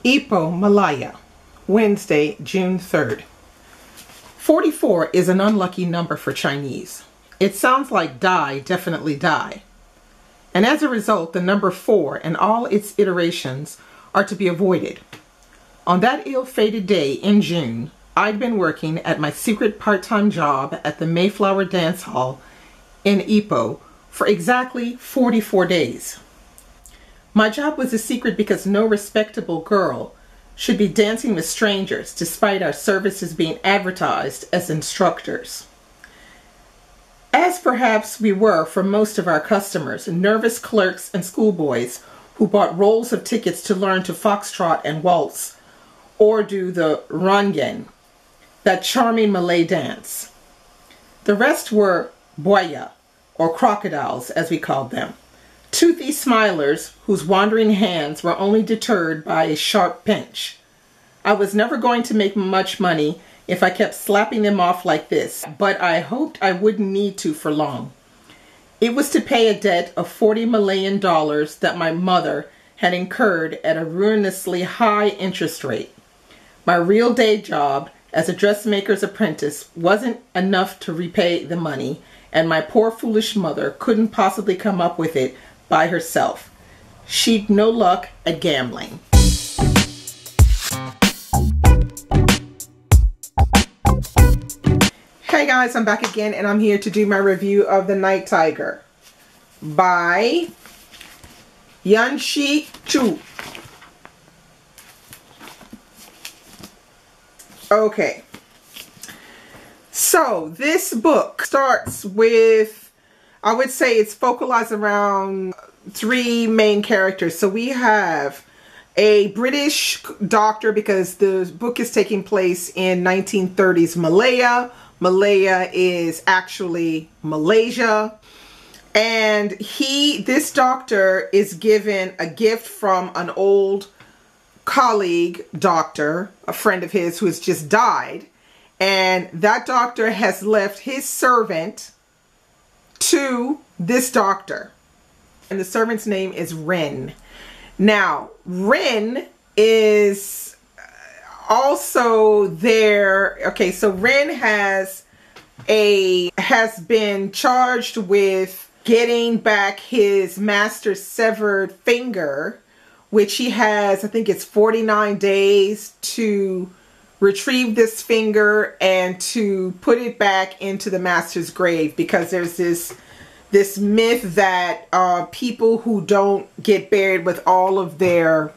Ipoh, Malaya, Wednesday, June 3rd. 44 is an unlucky number for Chinese. It sounds like die, definitely die. And as a result, the number 4 and all its iterations are to be avoided. On that ill-fated day in June, I'd been working at my secret part-time job at the Mayflower Dance Hall in Ipoh for exactly 44 days. My job was a secret because no respectable girl should be dancing with strangers despite our services being advertised as instructors. As perhaps we were for most of our customers, nervous clerks and schoolboys who bought rolls of tickets to learn to foxtrot and waltz or do the rangen, that charming Malay dance. The rest were buaya, or crocodiles as we called them. Toothy smilers whose wandering hands were only deterred by a sharp pinch. I was never going to make much money if I kept slapping them off like this, but I hoped I wouldn't need to for long. It was to pay a debt of $40 Malayan that my mother had incurred at a ruinously high interest rate. My real day job as a dressmaker's apprentice wasn't enough to repay the money, and my poor foolish mother couldn't possibly come up with it by herself. She'd no luck at gambling. Hey guys, I'm back again and I'm here to do my review of The Night Tiger by Yanxi Chu. Okay, so this book starts with, I would say it's focalized around 3 main characters. So we have a British doctor, because the book is taking place in 1930s Malaya. Malaya is actually Malaysia. And this doctor is given a gift from an old colleague doctor, a friend of his who has just died. And that doctor has left his servant to this doctor. And the servant's name is Ren. Now, Ren is also there. Okay, so Ren has been charged with getting back his master's severed finger, which he has, I think it's 49 days to retrieve this finger and to put it back into the master's grave, because there's this myth that people who don't get buried with all of their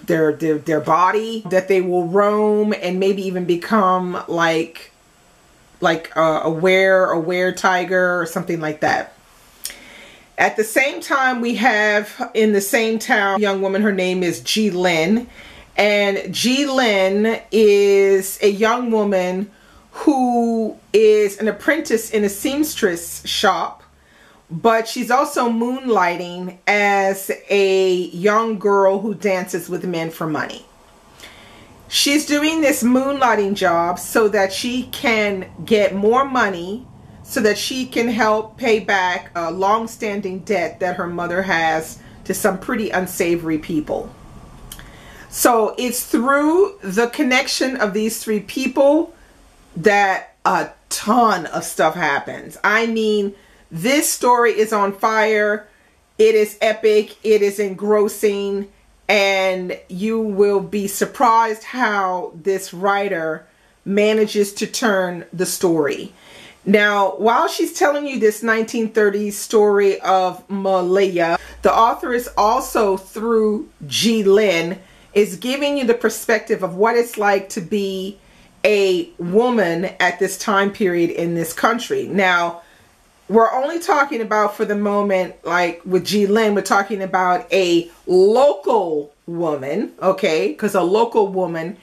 body, that they will roam and maybe even become like a were tiger or something like that. At the same time, we have in the same town a young woman. Her name is Ji Lin. And Ji Lin is a young woman who is an apprentice in a seamstress shop, but she's also moonlighting as a young girl who dances with men for money. She's doing this moonlighting job so that she can get more money, so that she can help pay back a long-standing debt that her mother has to some pretty unsavory people. So it's through the connection of these 3 people that a ton of stuff happens. I mean, this story is on fire. It is epic. It is engrossing. And you will be surprised how this writer manages to turn the story. Now, while she's telling you this 1930s story of Malaya, the author is also, through Ji Lin, is giving you the perspective of what it's like to be a woman at this time period in this country. Now, we're only talking about, for the moment, like with Ji Lin, we're talking about a local woman, okay? Because a local woman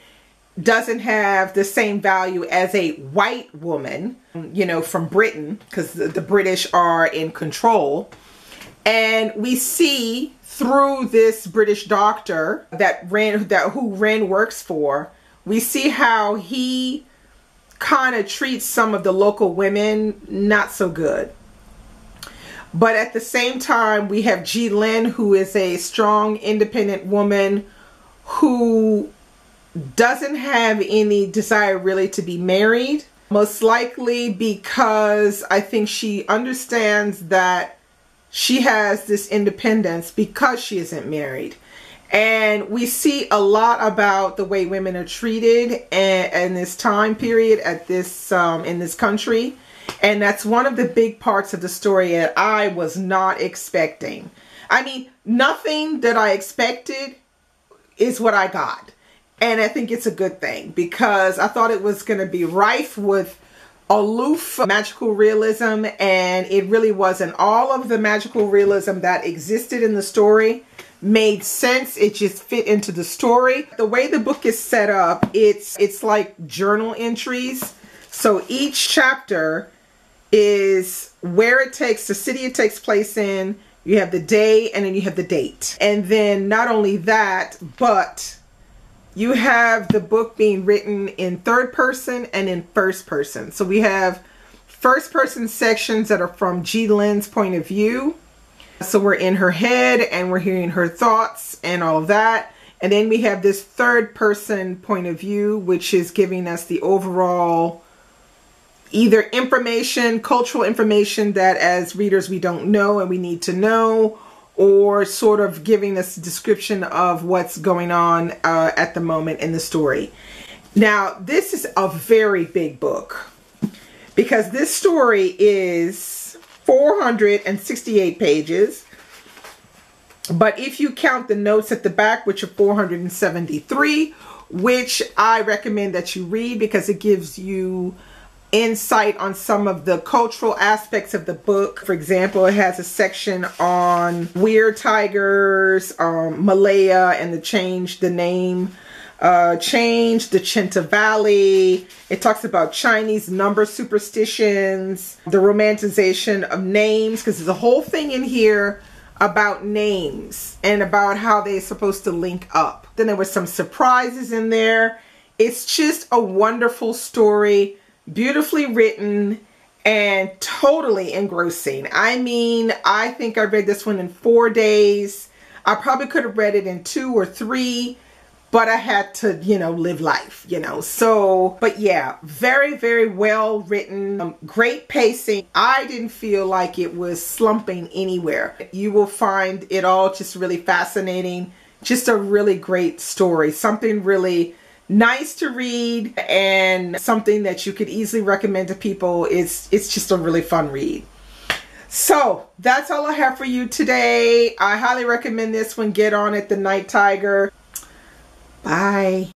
doesn't have the same value as a white woman, you know, from Britain, because the British are in control. And we see through this British doctor who Ren works for, we see how he kind of treats some of the local women not so good. But at the same time, we have Ji Lin, who is a strong, independent woman who doesn't have any desire really to be married. Most likely because I think she understands that she has this independence because she isn't married. And we see a lot about the way women are treated in this time period at this in this country. And that's one of the big parts of the story that I was not expecting. I mean, nothing that I expected is what I got. And I think it's a good thing, because I thought it was going to be rife with aloof magical realism, and it really wasn't. All of the magical realism that existed in the story made sense. It just fit into the story. The way the book is set up, it's like journal entries. So each chapter is where it takes, the city it takes place in, you have the day, and then you have the date. And then not only that, but you have the book being written in third person and in first person. So we have first person sections that are from G Lynn's point of view. So we're in her head and we're hearing her thoughts and all of that. And then we have this third person point of view, which is giving us the overall either information, cultural information that as readers we don't know and we need to know, or sort of giving us a description of what's going on at the moment in the story. Now, this is a very big book, because this story is 468 pages. But if you count the notes at the back, which are 473, which I recommend that you read because it gives you insight on some of the cultural aspects of the book. For example, it has a section on weird tigers, Malaya and the name change, the Chinta Valley. It talks about Chinese number superstitions, the romanticization of names, because there's a whole thing in here about names and about how they're supposed to link up. Then there were some surprises in there. It's just a wonderful story, beautifully written and totally engrossing. I mean, I think I read this one in 4 days. I probably could have read it in 2 or 3, but I had to, live life, So, but yeah, very, very well written, great pacing. I didn't feel like it was slumping anywhere. You will find it all just really fascinating. Just a really great story. Something really nice to read and something that you could easily recommend to people. It's just a really fun read. So that's all I have for you today. I highly recommend this one. Get on it, The Night Tiger. Bye.